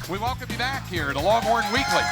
We welcome you back here to Longhorn Weekly.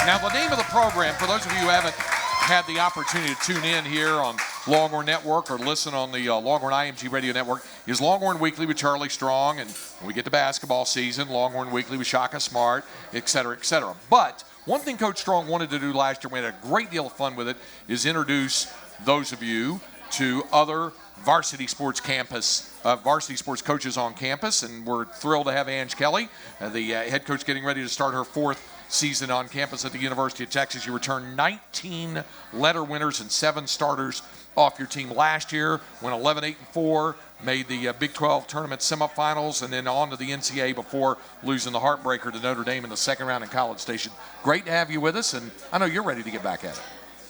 Now, the name of the program, for those of you who haven't had the opportunity to tune in here on Longhorn Network or listen on the Longhorn IMG Radio Network, is Longhorn Weekly with Charlie Strong. And when we get to basketball season, Longhorn Weekly with Shaka Smart, et cetera, et cetera. But one thing Coach Strong wanted to do last year, we had a great deal of fun with it, is introduce those of you to other varsity sports coaches on campus, and we're thrilled to have Ange Kelly, the head coach, getting ready to start her 4th season on campus at the University of Texas. You returned 19 letter winners and 7 starters off your team last year, went 11-8-4, made the Big 12 tournament semifinals, and then on to the NCAA before losing the heartbreaker to Notre Dame in the second round in College Station. Great to have you with us, and I know you're ready to get back at it.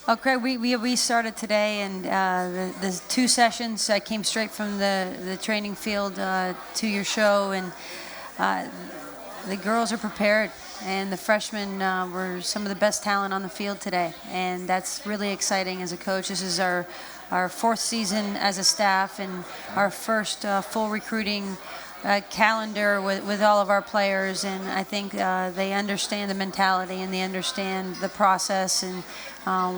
Oh, Craig, we started today, and the 2 sessions, I came straight from the training field to your show, and the girls are prepared, and the freshmen were some of the best talent on the field today, and that's really exciting as a coach. This is our 4th season as a staff and our first full recruiting calendar with all of our players, and I think they understand the mentality and they understand the process, and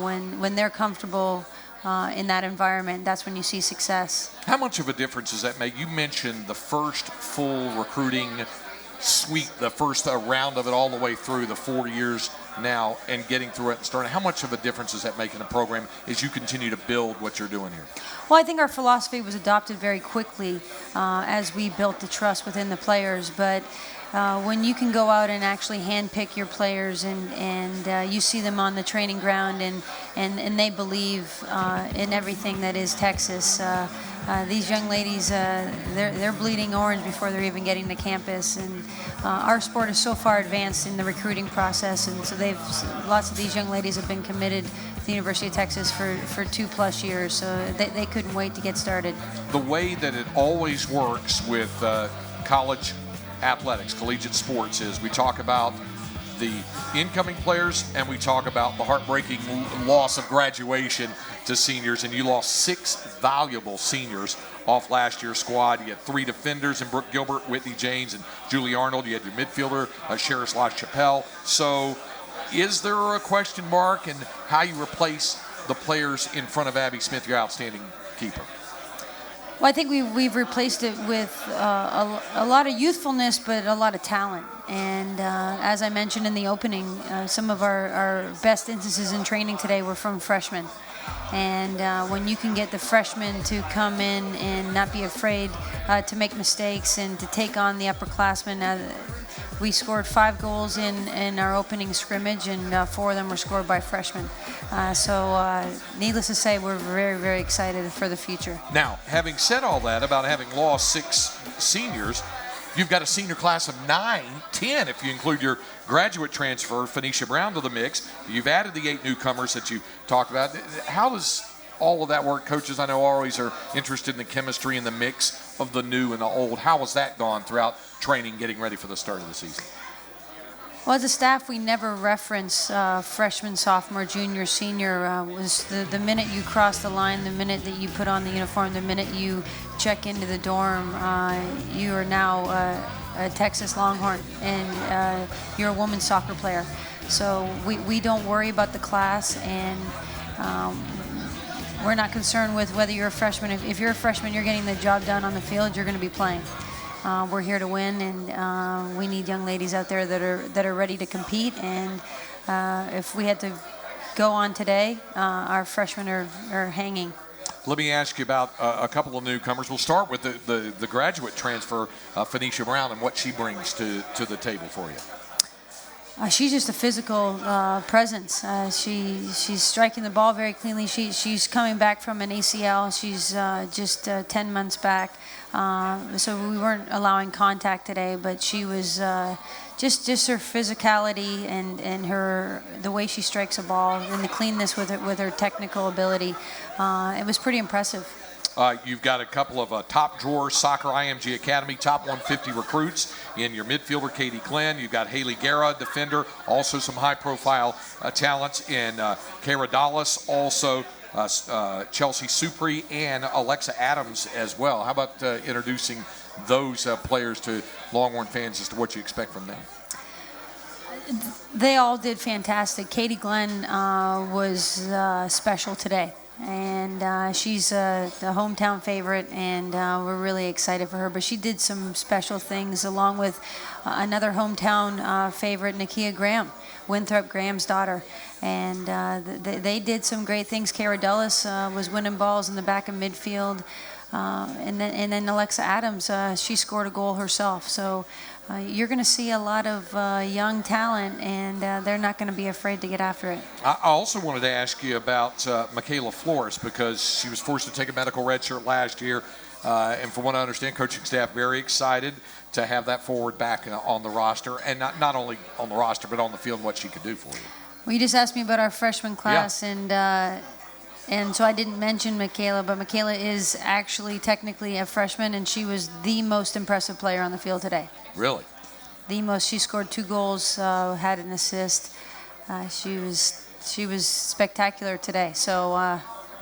when they're comfortable in that environment, that's when you see success. How much of a difference does that make? You mentioned the first full recruiting suite, the first round of it all the way through the 4 years now, and getting through it and starting. How much of a difference does that make in the program as you continue to build what you're doing here? Well, I think our philosophy was adopted very quickly as we built the trust within the players, but when you can go out and actually handpick your players and you see them on the training ground and they believe in everything that is Texas. These young ladies, they're bleeding orange before they're even getting to campus, and our sport is so far advanced in the recruiting process, and so lots of these young ladies have been committed to the University of Texas for 2+ years, so they couldn't wait to get started. The way that it always works with college athletics, collegiate sports, is we talk about the incoming players and we talk about the heartbreaking loss of graduation to seniors, and you lost 6 valuable seniors off last year's squad. You had 3 defenders in Brooke Gilbert, Whitney James, and Julie Arnold. You had your midfielder, Cheris LaChapelle. So is there a question mark in how you replace the players in front of Abby Smith, your outstanding keeper? Well, I think we've replaced it with a lot of youthfulness, but a lot of talent. And as I mentioned in the opening, some of our best instances in training today were from freshmen. And when you can get the freshmen to come in and not be afraid to make mistakes and to take on the upperclassmen, we scored 5 goals in our opening scrimmage, and 4 of them were scored by freshmen. So needless to say, we're very, very excited for the future. Now, having said all that about having lost 6 seniors, you've got a senior class of 10 if you include your graduate transfer, Phoenicia Brown, to the mix. You've added the 8 newcomers that you talked about. How does all of that work? Coaches, I know, always are interested in the chemistry and the mix of the new and the old. How has that gone throughout training, getting ready for the start of the season? Well, as a staff, we never reference freshman, sophomore, junior, senior. Was the minute you cross the line, the minute that you put on the uniform, the minute you check into the dorm, you are now a Texas Longhorn, and you're a women's soccer player. So we don't worry about the class, and we're not concerned with whether you're a freshman. If you're a freshman, you're getting the job done on the field, you're going to be playing. We're here to win, and we need young ladies out there that are ready to compete. And if we had to go on today, our freshmen are hanging. Let me ask you about a couple of newcomers. We'll start with the graduate transfer, Phoenicia Brown, and what she brings to the table for you. She's just a physical presence. She's striking the ball very cleanly. She's coming back from an ACL. She's just 10 months back. So we weren't allowing contact today, but she was just her physicality and the way she strikes a ball and the cleanness with her technical ability. It was pretty impressive. You've got a couple of top drawer soccer IMG Academy top 150 recruits in your midfielder, Katie Glenn. You've got Haley Guerra, defender, also some high-profile talents in Kara Dallas, also Chelsea Supri and Alexa Adams as well. How about introducing those players to Longhorn fans as to what you expect from them? They all did fantastic. Katie Glenn was special today, and she's the hometown favorite, and we're really excited for her. But she did some special things along with another hometown favorite, Nakia Graham, Winthrop Graham's daughter. And they did some great things. Kara Dulles was winning balls in the back of midfield. And then Alexa Adams, she scored a goal herself. So you're going to see a lot of young talent, and they're not going to be afraid to get after it. I also wanted to ask you about Michaela Flores, because she was forced to take a medical redshirt last year. And from what I understand, coaching staff very excited to have that forward back on the roster, and not only on the roster, but on the field and what she could do for you. Well, you just asked me about our freshman class, yeah. And so I didn't mention Michaela, but Michaela is actually technically a freshman, and she was the most impressive player on the field today. Really? The most. She scored 2 goals, had an assist. She was spectacular today. So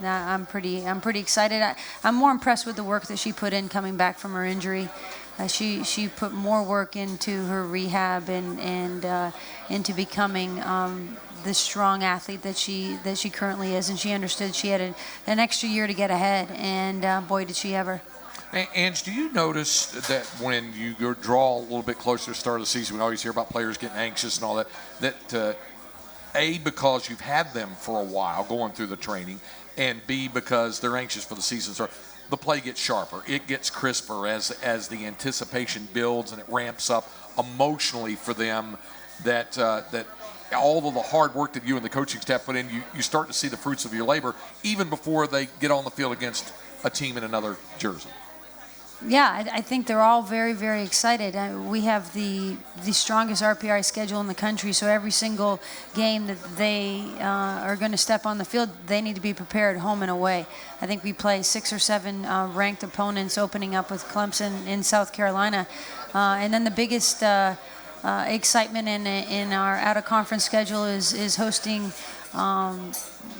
I'm pretty excited. I'm more impressed with the work that she put in coming back from her injury. She put more work into her rehab and into becoming the strong athlete that she currently is, and she understood she had an extra year to get ahead, and boy, did she ever. Ange, do you notice that when you draw a little bit closer to the start of the season, we always hear about players getting anxious and all that, A, because you've had them for a while going through the training, and B, because they're anxious for the season start, the play gets sharper, it gets crisper as the anticipation builds and it ramps up emotionally for them, that all of the hard work that you and the coaching staff put in, you start to see the fruits of your labor even before they get on the field against a team in another jersey. Yeah, I think they're all very, very excited. We have the strongest RPI schedule in the country, so every single game that they are going to step on the field, they need to be prepared home and away. I think we play 6 or 7 ranked opponents, opening up with Clemson in South Carolina. And then the biggest excitement in our out-of-conference schedule is hosting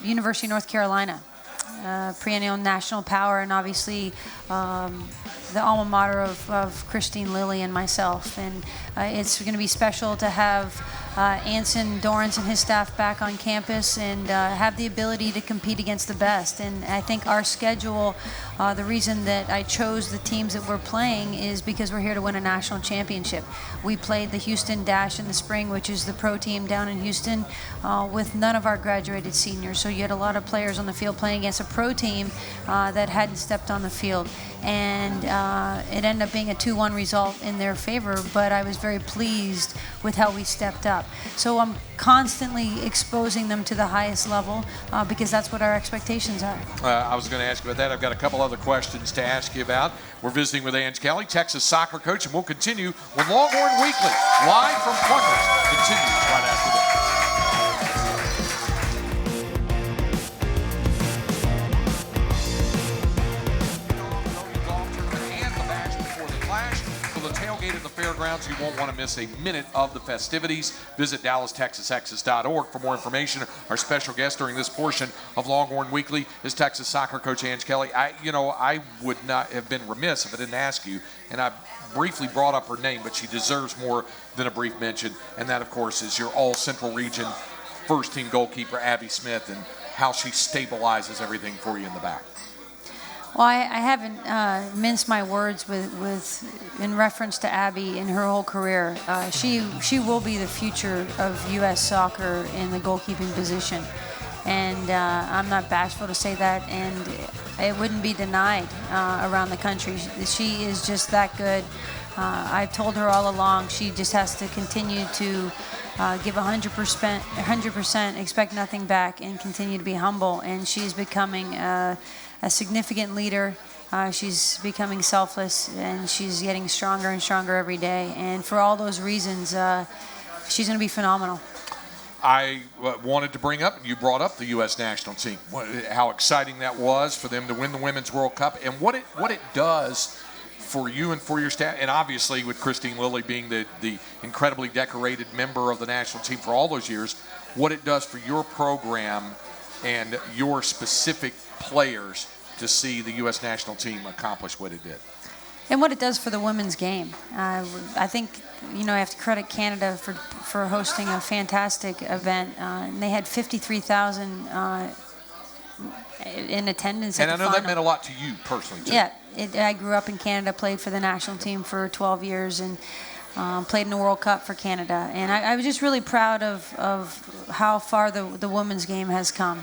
University of North Carolina. Perennial national power, and obviously the alma mater of Christine Lilly and myself. And it's going to be special to have Anson Dorrance and his staff back on campus and have the ability to compete against the best. And I think our schedule, the reason that I chose the teams that we're playing is because we're here to win a national championship. We played the Houston Dash in the spring, which is the pro team down in Houston, with none of our graduated seniors. So you had a lot of players on the field playing against a pro team that hadn't stepped on the field. And it ended up being a 2-1 result in their favor, but I was very pleased with how we stepped up. So I'm constantly exposing them to the highest level because that's what our expectations are. I was going to ask you about that. I've got a couple other questions to ask you about. We're visiting with Ange Kelly, Texas soccer coach, and we'll continue with Longhorn Weekly, live from Pluckers. Continues right after this. At the fairgrounds, you won't want to miss a minute of the festivities. Visit DallasTexasXs.org for more information. Our special guest during this portion of Longhorn Weekly is Texas soccer coach Ange Kelly. I would not have been remiss if I didn't ask you, and I briefly brought up her name, but she deserves more than a brief mention, and that, of course, is your All-Central Region first-team goalkeeper, Abby Smith, and how she stabilizes everything for you in the back. Well, I haven't minced my words with in reference to Abby in her whole career. She will be the future of U.S. soccer in the goalkeeping position, and I'm not bashful to say that, and it wouldn't be denied around the country. She is just that good. I've told her all along she just has to continue to give 100%, expect nothing back, and continue to be humble, and she's becoming a significant leader. She's becoming selfless, and she's getting stronger and stronger every day. And for all those reasons, she's going to be phenomenal. I wanted to bring up, you brought up the U.S. national team, how exciting that was for them to win the Women's World Cup, and what it does for you and for your staff, and obviously with Christine Lilly being the incredibly decorated member of the national team for all those years, what it does for your program and your specific players to see the U.S. national team accomplish what it did. And what it does for the women's game. I think, I have to credit Canada for hosting a fantastic event. And they had 53,000 in attendance at the And I know final. that meant a lot to you personally, too. Yeah, I grew up in Canada, played for the national team for 12 years, and played in the World Cup for Canada. And I was just really proud of how far the women's game has come.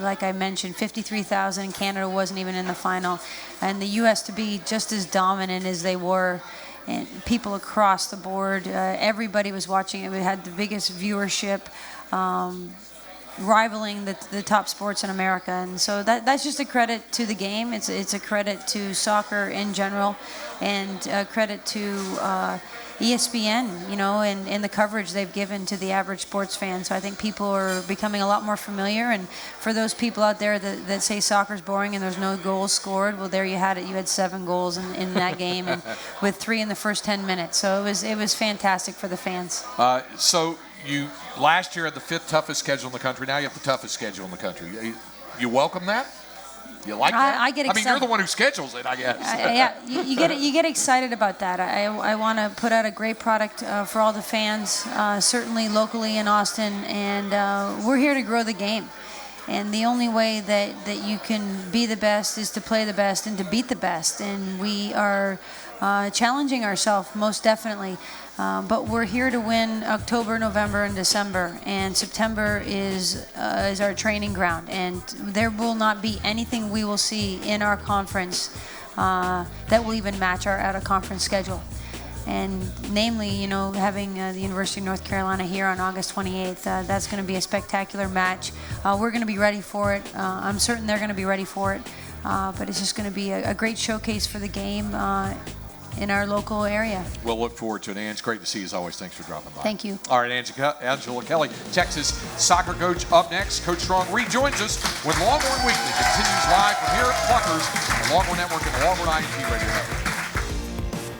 Like I mentioned, 53,000 in Canada wasn't even in the final. And the U.S. to be just as dominant as they were, and people across the board, everybody was watching it. We had the biggest viewership, rivaling the top sports in America. And so that's just a credit to the game. It's a credit to soccer in general, and a credit to ESPN, and the coverage they've given to the average sports fan. So I think people are becoming a lot more familiar. And for those people out there that say soccer's boring and there's no goals scored, well, there you had it. You had 7 goals in that game, and with 3 in the first 10 minutes. So it was fantastic for the fans. So you last year had the 5th toughest schedule in the country. Now you have the toughest schedule in the country. You welcome that? You like that? I get excited. I mean, you're the one who schedules it, I guess. Yeah, you get excited about that. I want to put out a great product for all the fans, certainly locally in Austin, and we're here to grow the game. And the only way that you can be the best is to play the best and to beat the best. And we are challenging ourselves, most definitely. But we're here to win October, November, and December. And September is our training ground. And there will not be anything we will see in our conference that will even match our out-of-conference schedule. And namely, having the University of North Carolina here on August 28th, that's going to be a spectacular match. We're going to be ready for it. I'm certain they're going to be ready for it. But it's just going to be a great showcase for the game in our local area. We'll look forward to it, Ange. Great to see you as always. Thanks for dropping by. Thank you. All right, Angela Kelly, Texas soccer coach, up next. Coach Strong rejoins us when Longhorn Weekly continues live from here at Pluckers, the Longhorn Network and the Longhorn IMG Radio Network.